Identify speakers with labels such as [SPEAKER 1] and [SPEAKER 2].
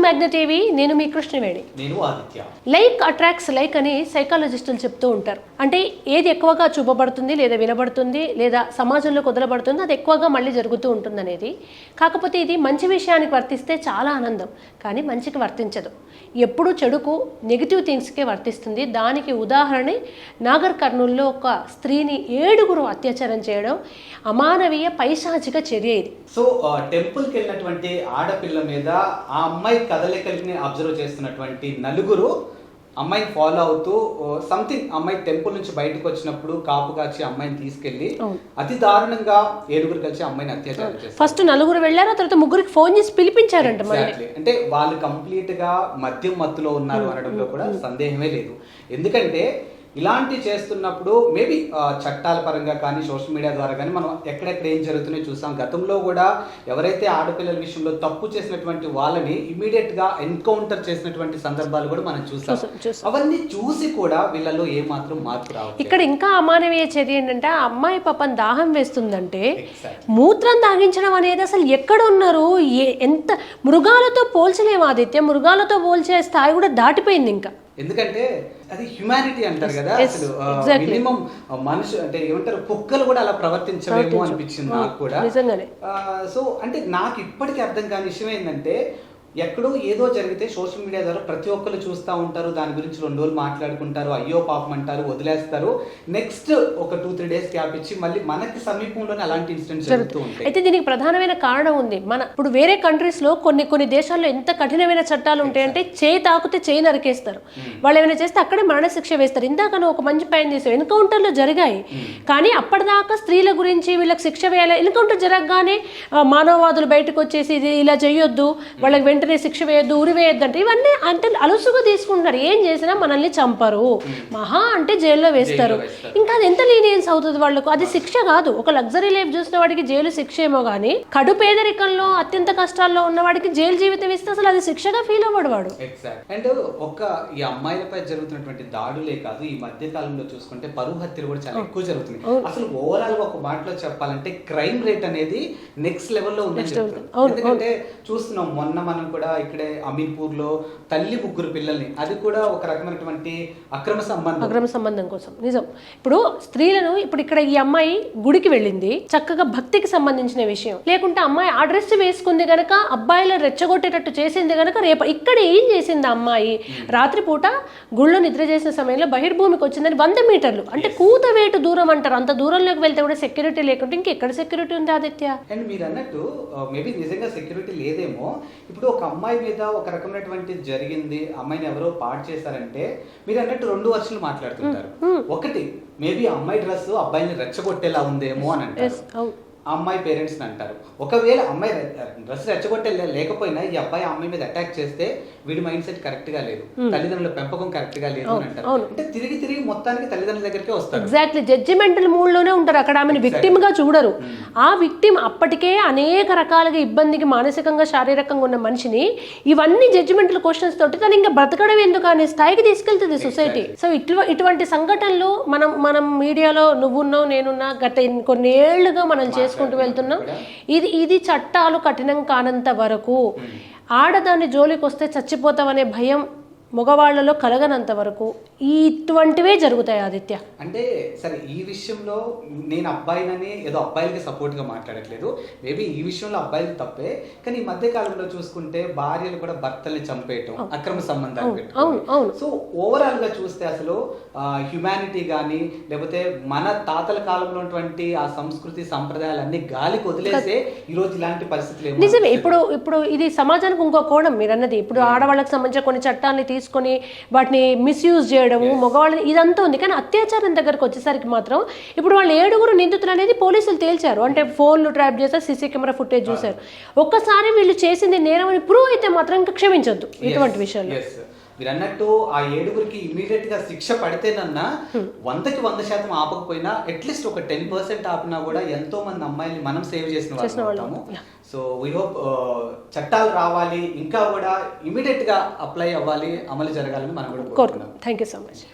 [SPEAKER 1] Magnet TV. నేను మీ కృష్ణవేణి.
[SPEAKER 2] నేను Aditya.
[SPEAKER 1] Like attracts like అని సైకాలజిస్టులు చెప్తూ ఉంటారు. అంటే ఏది ఎక్కువగా చూపబడుతుంది లేదా వినబడుతుంది లేదా సమాజంలో కుదరబడుతుంది అది ఎక్కువగా మళ్ళీ జరుగుతూ ఉంటుంది అనేది. కాకపోతే ఇది మంచి విషయానికి వర్తిస్తే చాలా ఆనందం, కానీ మంచికి వర్తించదు. ఎప్పుడు చెడుకు నెగిటివ్ థింగ్స్కే వర్తిస్తుంది. దానికి ఉదాహరణ నాగర్ కర్నూల్లో ఒక స్త్రీని 7 అత్యాచారం చేయడం అమానవీయ పైశాచిక చర్య ఇది.
[SPEAKER 2] సో టెంపుల్కి వెళ్ళినటువంటి ఆడపిల్ల మీద ఆ అమ్మాయి కదలికల్ని అబ్జర్వ్ చేస్తున్నటువంటి నలుగురు అమ్మాయిని ఫాలో అవుతూ సంథింగ్ అమ్మాయి టెంపుల్ నుంచి బయటకు వచ్చినప్పుడు కాపు కాచి అమ్మాయిని తీసుకెళ్లి అతి దారుణంగా 7 కలిసి అమ్మాయిని అత్యాచారం చేస్తారు.
[SPEAKER 1] ఫస్ట్ 4 వెళ్ళారు, తర్వాత 3కి ఫోన్ చేసి పిలిపించారంట.
[SPEAKER 2] అంటే వాళ్ళు కంప్లీట్ గా మద్యం మత్తులో ఉన్నారు అనడంలో కూడా సందేహమే లేదు. ఎందుకంటే ఇలాంటి చేస్తున్నప్పుడు మేబీ చట్టాల పరంగా కానీ సోషల్ మీడియా ద్వారా కానీ మనం ఎక్కడెక్కడ ఏం జరుగుతున్నాయో చూసాం. గతంలో కూడా ఎవరైతే ఆడపిల్లల విషయంలో తప్పు చేసినటువంటి వాళ్ళని ఇమీడియట్ గా ఎన్కౌంటర్ చేసినటువంటి సందర్భాలు కూడా మనం చూసాం. అవన్నీ చూసి కూడా వీళ్ళలో ఏ మాత్రం మార్పు రావాలి.
[SPEAKER 1] ఇక్కడ ఇంకా అమానవీయ చర్య ఏంటంటే ఆ అమ్మాయి పాపం దాహం వేస్తుందంటే మూత్రం తాగించడం అనేది అసలు ఎక్కడ ఉన్నారు, ఎంత మృగాలతో పోల్చలేము ఆదిత్య. మృగాలతో పోల్చే స్థాయి కూడా దాటిపోయింది ఇంకా.
[SPEAKER 2] ఎందుకంటే అది హ్యుమానిటీ అంటారు కదా, అసలు మినిమం మనుషు అంటే ఏమంటారు కుక్కలు కూడా అలా ప్రవర్తించలేము అనిపించింది నాకు కూడా. సో అంటే నాకు ఇప్పటికీ అర్థం కాని విషయం ఏంటంటే ఎక్కడో ఏదో జరిగితే సోషల్ మీడియా ద్వారా ప్రతి ఒక్కరు చూస్తూ ఉంటారు, దాని గురించి 2 రోజులు మాట్లాడుకుంటారు, అయ్యో పాపం అంటారు, వదిలేస్తారు. నెక్స్ట్ ఒక 2-3 డేస్ గ్యాప్ ఇచ్చి మళ్ళీ మనకి సమీపంలోనే అలాంటి ఇన్సిడెంట్స్ జరుగుతూ ఉంటాయి.
[SPEAKER 1] అయితే దీనికి ప్రధానమైన కారణం ఉంది. ఇప్పుడు వేరే కంట్రీస్ లో కొన్ని దేశాల్లో ఎంత కఠినమైన చట్టాలు ఉంటాయంటే చేయి తాకితే చేయి నరికేస్తారు. వాళ్ళు ఏమైనా చేస్తే అక్కడే మరణశిక్ష వేస్తారు. ఇందాక ఒక మంచి పైన చేసావు, ఎన్కౌంటర్లు జరిగాయి. కానీ అప్పటిదాకా స్త్రీల గురించి వీళ్ళకి శిక్ష వేయాలి. ఎన్కౌంటర్ జరగగానే మానవవాదులు బయటకు వచ్చేసి ఇది ఇలా చేయొద్దు, వాళ్ళకి వెంటనే శిక్ష వేయొద్దు, ఉరి వేయొద్దు అంటే ఇవన్నీ అంటే అలుసుగా తీసుకుంటారు. ఏం చేసినా మనల్ని చంపరు, మహా అంటే జైల్లో వేస్తారు. ఇంకా అది ఎంత లీనియన్స్ అవుతుంది వాళ్ళకు. అది శిక్ష కాదు. ఒక లగ్జరీ లైఫ్ చూసిన వాడికి జైలు శిక్ష ఏమో కానీ కడు పేదరికంలో అత్యంత కష్టాల్లో ఉన్న వాడికి జైలు జీవితం ఇస్తే అసలు అది శిక్షగా ఫీల్ అవ్వడు వాడు.
[SPEAKER 2] అండ్ ఈ అమ్మాయిలపై జరుగుతున్నటువంటి దాడులే కాదు, ఈ మధ్య కాలంలో చూసుకుంటే పరువు హత్యలు కూడా చాలా ఎక్కువ జరుగుతుంది. అసలు ఓవరాల్ గా ఒక మాటలో చెప్పాలంటే క్రైమ్ రేట్ అనేది నెక్స్ట్ లెవెల్లో ఉందని చెప్తారు. ఎందుకంటే చూస్తున్నాం మొన్న మనం కూడా ఇక్కడే అమీర్పూర్ లో తల్లి 3 పిల్లల్ని, అది కూడా ఒక రకమైనటువంటి అక్రమ సంబంధం కోసం. నిజం. ఇప్పుడు స్త్రీలను ఇక్కడ ఈ అమ్మాయి గుడికి వెళ్ళింది, చక్కగా భక్తికి సంబంధించిన విషయం. లేకుంటే అమ్మాయి ఆ డ్రెస్ వేసుకుంది గనక అబ్బాయిలను రెచ్చగొట్టేటట్టు చేసింది గనక రేపు ఇక్కడ ఏం చేసింది అమ్మాయి, రాత్రిపూట గుళ్ళో నిద్ర చేసిన సమయంలో బహిర్భూమికి వచ్చిందని 100 మీటర్లు అంటే కూతవేటు దూరం అంటారు. అంత దూరంలోకి వెళ్తే కూడా సెక్యూరిటీ లేకుంటే ఇంకెక్కడ సెక్యూరిటీ ఉంది ఆదిత్య? అండ్ మీరు అన్నట్టు మేబీ నిజంగా సెక్యూరిటీ లేదేమో. ఇప్పుడు ఒక అమ్మాయి మీద ఒక రకమైనటువంటి జరిగింది, అమ్మాయిని ఎవరో పాడు చేశారంటే మీరు అన్నట్టు 2 వర్షన్లు మాట్లాడుతుంటారు. ఒకటి మేబీ అమ్మాయి డ్రెస్ అబ్బాయిని రెచ్చగొట్టేలా ఉందేమో అని అంటారు, అమ్మాయి పేరెంట్స్ అంటారు. ఒకవేళ అమ్మాయి డ్రెస్ రెచ్చగొట్టే లేకపోయినా ఈ అబ్బాయి అమ్మాయి మీద అటాక్ చేస్తే వీడి మైండ్ సెట్ కరెక్ట్ గా లేదు, తల్లిదండ్రుల పెంపకం కరెక్ట్ గా లేదు అని అంటారు. అంటే తిరిగి మొత్తానికి తల్లిదండ్రుల దగ్గరికి వస్తారు.
[SPEAKER 1] ఎగ్జాక్ట్లీ, జడ్జిమెంటల్ మూడ్ లోనే ఉంటారు. అక్కడ ఆమెను విక్టిమ్ గా చూడరు. ఆ విక్టిమ్ అప్పటికే అనేక రకాలుగా ఇబ్బందికి మానసికంగా శారీరకంగా ఉన్న మనిషిని ఇవన్నీ జడ్జిమెంటల్ క్వశ్చన్స్ తోటి తను ఇంకా బ్రతకడం ఎందుకు అనే స్థాయికి తీసుకెళ్తుంది సొసైటీ. సో ఇటువంటి సంఘటనలు మనం మీడియాలో నువ్వున్నావు నేనున్నా గత కొన్ని ఏళ్లుగా మనం చేసుకుంటూ వెళ్తున్నాం. ఇది చట్టాలు కఠినం కానంత వరకు, ఆడదాన్ని జోలికి వస్తే చచ్చిపోతామనే భయం మగవాళ్లలో కలగనంత వరకు ఇటువంటివే జరుగుతాయి ఆదిత్య.
[SPEAKER 2] అంటే సరే ఈ విషయంలో నేను అబ్బాయినని ఏదో అబ్బాయిలకి సపోర్ట్ గా మాట్లాడట్లేదు, మేబీ ఈ విషయంలో అబ్బాయిలు తప్పే. కానీ ఈ మధ్య కాలంలో చూసుకుంటే భార్యలు కూడా భర్తల్ని చంపేయటం, అక్రమ సంబంధాలు పెట్టుకోవడం. సో ఓవరాల్ గా చూస్తే అసలు హ్యుమానిటీ కానీ లేకపోతే మన తాతల కాలంలో ఉన్నటువంటి ఆ సంస్కృతి సంప్రదాయాలన్నీ గాలికి వదిలేసే ఈ రోజు ఇలాంటి పరిస్థితులు.
[SPEAKER 1] నిజమే. ఇప్పుడు ఇది సమాజానికి ఇంకో కోణం మీరు అన్నది. ఇప్పుడు ఆడవాళ్ళకి సంబంధించిన కొన్ని చట్టాలని తీసుకొని వాటిని మిస్యూజ్ చేయడము, మగవాళ్ళని ఇదంతా ఉంది. కానీ అత్యాచారం దగ్గరకు వచ్చేసరికి మాత్రం ఇప్పుడు వాళ్ళు 7 నిందితులు అనేది పోలీసులు తేల్చారు. అంటే ఫోన్లు ట్రాప్ చేశారు, సీసీ కెమెరా ఫుటేజ్ చూశారు. ఒక్కసారి వీళ్ళు చేసింది నేరం అని ప్రూవ్ అయితే మాత్రం ఇంకా క్షమించొద్దు ఇటువంటి విషయాలు.
[SPEAKER 2] మీరు అన్నట్టు ఆ 7 ఇమీడియట్ గా శిక్ష పడితేనన్నా 100% ఆపకపోయినా అట్లీస్ట్ ఒక 10% ఆపినా కూడా ఎంతో మంది అమ్మాయిల్ని మనం సేవ్ చేసిన వాళ్ళము. సో వీ హోప్ చట్టాలు రావాలి, ఇంకా కూడా ఇమీడియట్ గా అప్లై అవ్వాలి, అమలు జరగాలని మనం కూడా కోరుకుంటున్నాం.
[SPEAKER 1] Thank you so much.